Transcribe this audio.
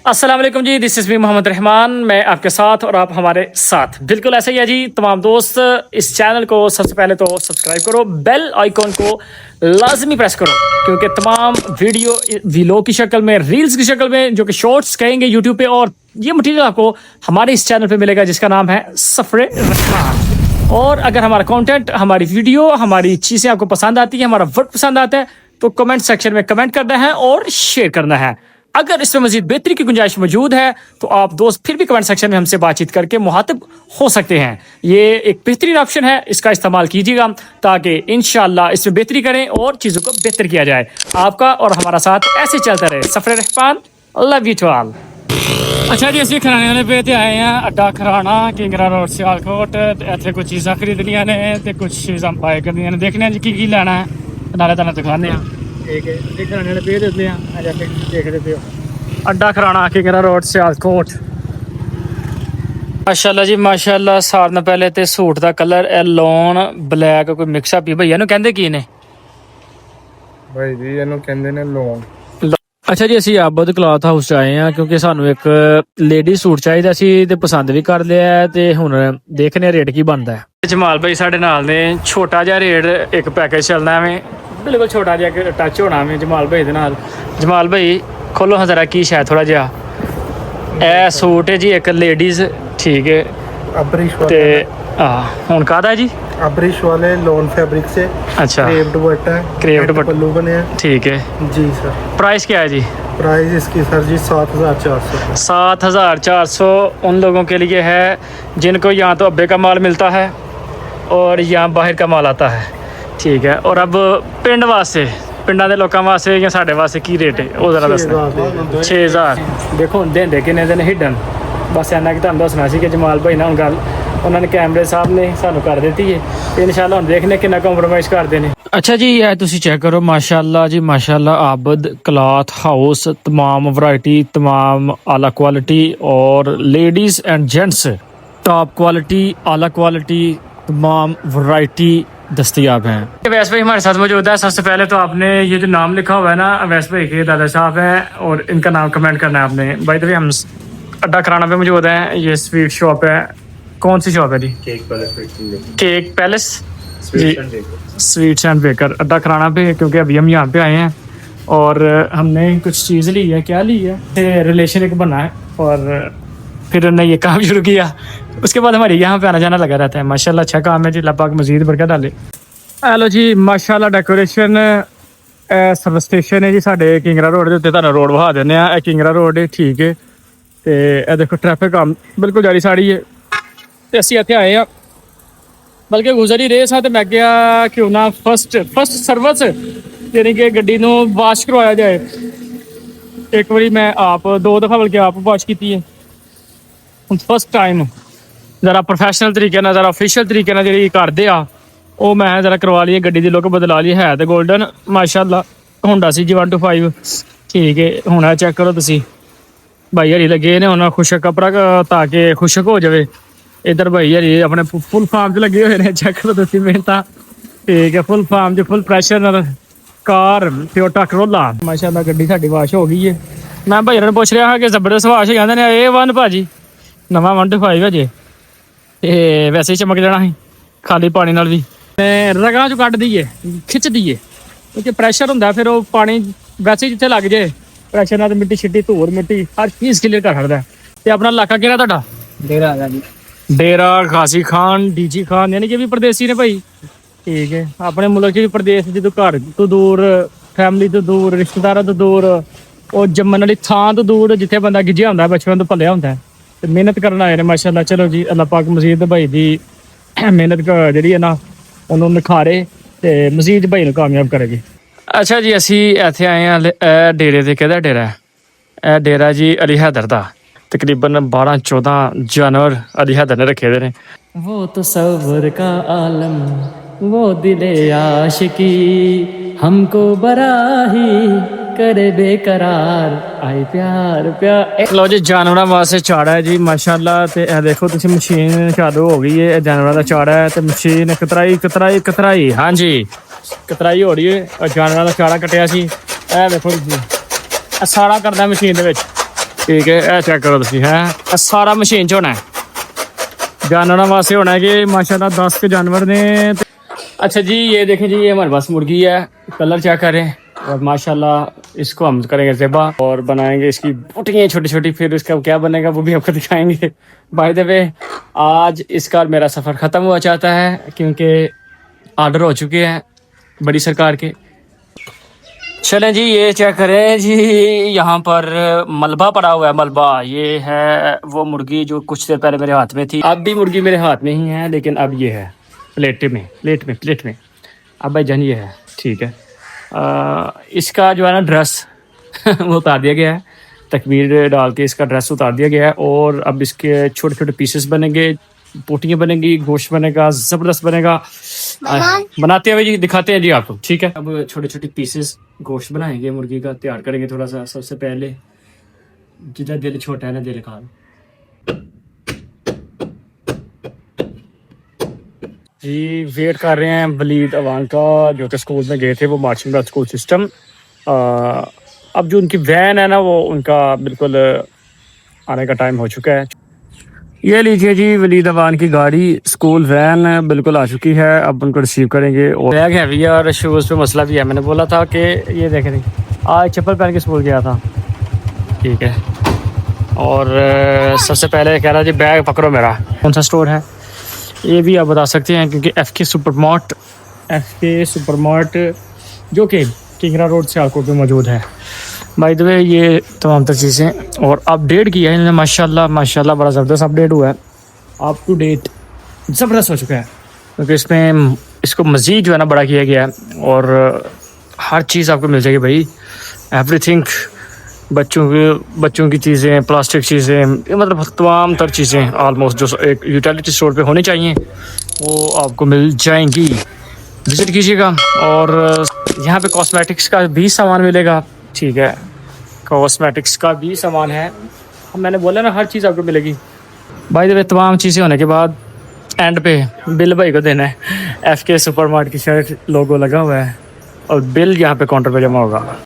अस्सलाम वालेकुम जी, this is me Mohammed Rahman. मैं आपके साथ और आप हमारे साथ बिल्कुल ऐसा ही है जी। तमाम दोस्त इस चैनल को सबसे पहले तो सब्सक्राइब करो, बेल आइकॉन को लाजमी प्रेस करो, क्योंकि तमाम वीडियो व्लॉग की शक्ल में, रील्स की शक्ल में, जो कि शॉर्ट्स कहेंगे यूट्यूब पे, और ये मटीरियल आपको हमारे इस चैनल पे मिलेगा जिसका नाम है सफरे रहमान। और अगर हमारा कंटेंट, हमारी वीडियो, हमारी चीज़ें आपको पसंद आती है, हमारा वर्क पसंद आता है, तो कमेंट सेक्शन में कमेंट करना है और शेयर करना है। अगर इसमें मजीद बेहतरी की गुंजाइश मौजूद है तो आप दोस्त फिर भी कमेंट सेक्शन में हमसे बातचीत करके मुहातिब हो सकते हैं। ये एक बेहतरीन ऑप्शन है, इसका इस्तेमाल कीजिएगा ताकि इंशाल्लाह इसमें बेहतरी करें और चीज़ों को बेहतर किया जाए। आपका और हमारा साथ ऐसे चलता रहे। सफरे Rahman, love you to all. अच्छा जी, ਅਸੀਂ ਖਰਾਣੇ ਵਾਲੇ पे ਆਏ ਆ, ਅੱਡਾ ਖਰਾਣਾ, ਕਿੰਗਰਾ ਰੋਡ, ਸਿਆਲਕੋਟ। ਇੱਥੇ ਕੁਝ ਚੀਜ਼ਾਂ ਖਰੀਦਣੀਆਂ ਨੇ ਤੇ ਕੁਝ ਚੀਜ਼ਾਂ ਬਾਏ ਕਰਨੀਆਂ ਨੇ। ਦੇਖਣੇ ਆ ਜੀ ਕੀ ਲੈਣਾ ਹੈ, ਨਾਲੇ ਤੁਹਾਨੂੰ ਦਿਖਾਉਂਦੇ ਆ। ठीक है, खराने वाले पे देते हैं, जाके देख लेते हो। अड्डा खराना, किंगरा रोड, सियालकोट। माशाल्लाह जी माशाल्लाह। सारे पहले तो सूट का कलर है लॉन ब्लैक, कोई मिक्सअप ही भैया कहते की ने भाई जी ਇਹਨੂੰ ਕਹਿੰਦੇ ਨੇ ਲੋਨ। अच्छा जी, ਅਸੀਂ ਆਬਦ ਕਲਾਥ ਹਾਊਸ ਚ ਆਏ ਆ ਕਿਉਂਕਿ ਸਾਨੂੰ ਇੱਕ ਲੇਡੀ ਸੂਟ ਚਾਹੀਦਾ ਸੀ ਤੇ ਪਸੰਦ ਵੀ ਕਰ ਲਿਆ ਤੇ ਹੁਣ ਦੇਖਨੇ ਰੇਟ ਕੀ ਬਣਦਾ ਹੈ। ਜਮਾਲ ਭਾਈ ਸਾਡੇ ਨਾਲ ਨੇ। ਛੋਟਾ ਜਿਹਾ ਰੇਟ ਇੱਕ ਪੈਕੇਜ ਚੱਲਦਾ ਐਵੇਂ, ਬਿਲਕੁਲ ਛੋਟਾ ਜਿਹਾ ਟੱਚ ਹੋਣਾ ਐਵੇਂ ਜਮਾਲ ਭਾਈ ਦੇ ਨਾਲ। ਜਮਾਲ ਭਾਈ ਖੋਲੋ ਹਾਂ ਜ਼ਰਾ ਕੀ ਸ਼ਾਇਦ ਥੋੜਾ ਜਿਹਾ। ਇਹ ਸੂਟ ਹੈ ਜੀ ਇੱਕ ਲੇਡੀਜ਼, ਠੀਕ ਹੈ। ਅਬਰਿਸ਼ ਤੇ ਵਾਲੇ ਹੁਣ ਕਾਹਦਾ ਜੀ? अब्रिश वाले लोन फैब्रिक से। अच्छा, क्रेप दुपट्टा है, क्रेप दुपट्टा पल्लू बने हैं। ठीक है जी सर। प्राइस क्या है जी? प्राइस इसकी सर जी 7,400। 7,400 उन लोगों के लिए है जिनको यहाँ तो अब्बे का माल मिलता है और यहाँ बाहर का माल आता है, ठीक है। और अब पिंड वास्ते, पिंडा के लोगों वास्ते या साढ़े वास्ते की रेट है वो जरा दसना। 6,000 देखो देंदे किन्ने दिन हिडन। बस इन्ना कि तुहानू दसना सी कि जमाल भाई ना हुण गल उन्होंने कैमरे साहब ने सानू कर दी है, इंशाल्लाह हम देखने कितना कॉम्प्रोमाइज़ करते हैं। अच्छा जी, ये तुसी चेक करो, माशाल्लाह जी माशाल्लाह। आबद क्लॉथ हाउस, तमाम वैरायटी, तमाम आला क्वालिटी और ladies and gents top quality, आला क्वालिटी, तमाम वैरायटी दस्तयाब हैं। अवैस भाई हमारे साथ मौजूद है। सबसे पहले तो आपने ये जो नाम लिखा हुआ है ना, अवैस भाई के दादा साहब हैं और इनका नाम कमेंट करना है आपने। भाई तो हम अड्डा खराना पे मौजूद हैं। ये स्वीट शॉप है। कौन सी शॉप है जी? केक पैलेस जी, sweets and baker, Adda Kharana पे। क्योंकि अभी हम यहाँ पे आए हैं और हमने कुछ चीज़ ली है। क्या ली है? रिलेशन एक बना है और फिर हमने ये काम शुरू किया। उसके बाद हमारे यहाँ पे आना जाना लगा रहता है। माशाल्लाह अच्छा काम है जी, अल्लाह पाक मज़ीद बरकत डाले। हेलो जी माशाल्लाह। डेकोरेशन सर्विस स्टेशन है जी साढ़े किंगरा रोड के उत्ते। तुहानू रोड विखा देने आ, किंगरा रोड है, ठीक है। तो यह देखो ट्रैफिक आम बिल्कुल जारी साड़ी है। तो ਅਸੀਂ ਇੱਥੇ ਆਏ ਆ, ਬਲਕਿ ਗੁਜ਼ਰ ਹੀ ਰਹੇ ਸਾਂ ਤੇ ਮੈਂ ਕਿਹਾ ਕਿਉਂ ਨਾ ਫਸਟ ਸਰਵਿਸ ਯਾਨੀ ਕਿ ਗੱਡੀ ਨੂੰ ਵਾਸ਼ ਕਰਵਾਇਆ ਜਾਏ। ਇੱਕ ਵਾਰੀ ਮੈਂ ਆਪ 2 ਦਫਾ ਬਲਕਿ ਆਪ ਵਾਸ਼ ਕੀਤੀ ਹੈ। ਹੁਣ ਫਸਟ ਟਾਈਮ ਜ਼ਰਾ ਪ੍ਰੋਫੈਸ਼ਨਲ ਤਰੀਕੇ ਨਾਲ, ਜ਼ਰਾ ਅਫੀਸ਼ੀਅਲ ਤਰੀਕੇ ਨਾਲ ਜਿਹੜੀ ਕਰਦੇ ਆ ਉਹ ਮੈਂ ਜ਼ਰਾ ਕਰਵਾ ਲਈ। ਗੱਡੀ ਦੀ ਲੁੱਕ ਬਦਲਾ ਲਈ ਹੈ ਤੇ ਗੋਲਡਨ ਮਾਸ਼ਾਅੱਲਾ ਹੋਂਡਾ ਸੀ ਜੀ 125, ਠੀਕ ਹੈ। ਹੁਣ ਚੈੱਕ ਕਰੋ ਤੁਸੀਂ, ਭਾਈ ਹਰੀ ਲੱਗੇ ਨੇ ਉਹਨਾਂ ਖੁਸ਼ਕ ਕਪੜਾ ਤਾਂ ਕਿ ਖੁਸ਼ਕ ਹੋ ਜਾਵੇ। इधर भाई यार ये अपने फुल फार्म च लगे हुए हैं। चेक करो तुसी मेहनत, ठीक है। फुल फार्म च फुल प्रैशर नाल कार टोयोटा करोला। माशाल्लाह गड्डी साडी वाश हो गई है। मैं भाई ने पूछ रहा कि जबरदस्त वाश कहते ने A1 भाजी, नवा 125 है जे, ते वैसे ही चमक जाना है खाली पानी नाल भी। रगां चों कड्ड दईए, खिच दईए, क्योंकि प्रैशर हुंदा फिर वो पानी वैसे जिथे लग जाए प्रैशर नाल मिट्टी छिट्टी धूड़ मिट्टी हर चीज़ क्लीयर कर छड्डदा। ते अपना इलाका किहड़ा तुहाडा? डेरा है जी, डेरा गाजी खान, डीजी खान, यानी कि भी परदेसी ने भाई, ठीक है। अपने मुल्क च भी प्रदेश जो घर तो दूर, फैमिली तो दूर, रिश्तेदारों तो दूर, और जम्मन वाली थां तो दूर जिथे बंदा गिज्झिया होंदा, बचपन तो भलिया होंदा ते मेहनत करन आए ने माशाल्लाह। चलो जी, अल्लाह पाक मजीद भाई दी मेहनत जिहड़ी है ना उन्हों निखारे ते मजीद भाई नूं कामयाब करे जी। अच्छा जी, असीं इत्थे आए हां डेरे ते। किहदा डेरा है? ਇਹ डेरा जी अली हैदर दा। तकरीबन 12-14 जानवर अली हैदर ने रखे दे ने। वो तसव्वुर का आलम, वो दिले आशिकी, हमको बराही करे बेकरार, आए प्यार प्यार। लो जी, जानवरों वास्ते चाड़ा है जी माशाल्लाह। ते देखो तुसी मशीन चालू हो गई है, जानवरों का चाड़ा है ते मशीन कतराई हाँ जी कतराई हो रही है। और जानवरों का चाड़ा कटिया सी, देखो जी साड़ा करदा मशीन दे विच। ठीक है, ऐ चेक करो तुसी है सारा मशीन च होना है। जानवरों वास्ते होना है कि माशाल्लाह 10 के जानवर ने। अच्छा जी, ये देखें जी, ये हमारे पास मुर्गी है, कलर चेक करें। और माशाल्लाह इसको हम करेंगे ज़िबा और बनाएंगे इसकी बोटियाँ छोटी छोटी, फिर इसका क्या बनेगा वो भी आपको दिखाएंगे। बाय द वे, आज इसका मेरा सफ़र ख़त्म हुआ चाहता है क्योंकि ऑर्डर हो चुके हैं बड़ी सरकार के। चलें जी, ये चेक करें जी, यहाँ पर मलबा पड़ा हुआ है। मलबा ये है वो मुर्गी जो कुछ देर पहले मेरे हाथ में थी। अब भी मुर्गी मेरे हाथ में ही है, लेकिन अब ये है प्लेट में। अब भाई जान ये है, ठीक है। इसका जो है ना ड्रेस वो उतार दिया गया है, तकमीर डाल के इसका ड्रेस उतार दिया गया है। और अब इसके छोटे छोटे पीसेस बनेंगे, पोटियाँ बनेंगी, गोश्त बनेगा, ज़बरदस्त बनेगा। बनाते हैं जी, दिखाते हैं जी आपको, ठीक है। अब छोटे छोटे पीसेस गोश्त बनाएंगे मुर्गी का, तैयार करेंगे थोड़ा सा। सबसे पहले जितना दिल छोटा है ना, दिल खा जी। वेट कर रहे हैं वलीद अवान का, जो कि स्कूल में गए थे, वो मार्चिंग का स्कूल सिस्टम। अब जो उनकी वैन है ना, वो उनका बिल्कुल आने का टाइम हो चुका है। ये लीजिए जी, वलीद अवान की गाड़ी, स्कूल वैन बिल्कुल आ चुकी है। अब उनको रिसीव करेंगे। और बैग हैवी है और शूज़ पे मसला भी है। मैंने बोला था कि ये देख रही, आज चप्पल पहन के स्कूल गया था, ठीक है। और सबसे पहले कह रहा जी बैग पकड़ो मेरा। कौन सा स्टोर है ये भी आप बता सकते हैं, क्योंकि एफ के सुपरमार्ट जो कि किंगरा रोड से आलकोट में मौजूद है। बाय द वे, ये तमाम तर चीज़ें और अपडेट किया है इन्होंने, माशाल्लाह बड़ा ज़बरदस्त अपडेट हुआ है। अप टू डेट ज़बरदस्त हो चुका है, क्योंकि इसमें इसको मज़ीद जो है ना बड़ा किया गया है। और हर चीज़ आपको मिल जाएगी भाई, एवरीथिंग। बच्चों की चीज़ें, प्लास्टिक चीज़ें, मतलब तमाम तर चीज़ें ऑलमोस्ट जो एक यूटिलिटी स्टोर पे होनी चाहिए वो आपको मिल जाएंगी। विज़िट कीजिएगा। और यहाँ पे कॉस्मेटिक्स का भी सामान मिलेगा, ठीक है। कॉस्मेटिक्स का भी सामान है, मैंने बोला ना हर चीज़ आपको मिलेगी। बाय द वे, तमाम चीज़ें होने के बाद एंड पे बिल भाई को देना है। एफ के सुपरमार्ट की शर्ट लोगो लगा हुआ है और बिल यहाँ पे काउंटर पे जमा होगा।